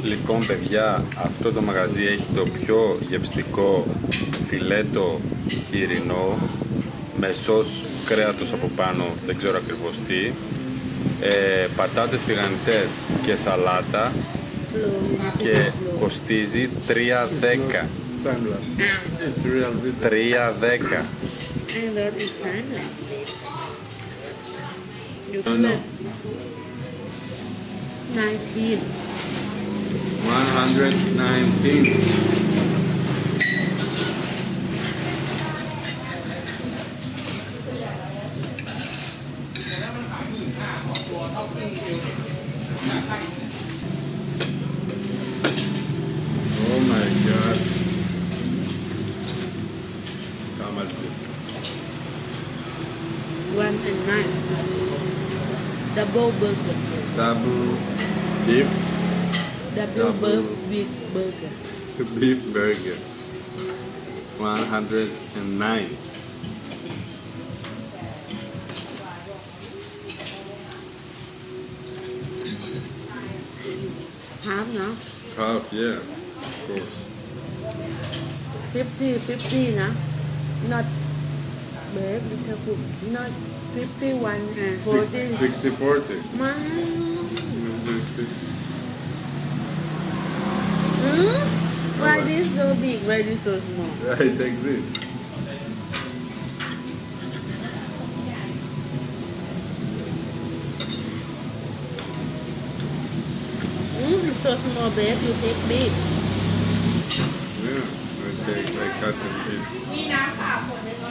Λοιπόν παιδιά, αυτό το μαγαζί έχει το πιο γευστικό φιλέτο χοιρινό με σως κρέατος από πάνω, δεν ξέρω ακριβώς τι, πατάτες τηγανιτές και σαλάτα και κοστίζει 3,10. It's real video. 3,10. I love this kind of. You No, no. 19. 119. Oh my god. How much is this? 109. Double burger. Double beef, Double big burger. beef burger. 109. Half, no? Half, yeah, of course. 50, no? Not big, little food. Not 51 and 40. 60-40. Man. Hmm? Why this so big? Why this so small? I take this. It's so small, babe. You take big. Yeah, I cut and eat. นี่นะค่ะผมเลยก็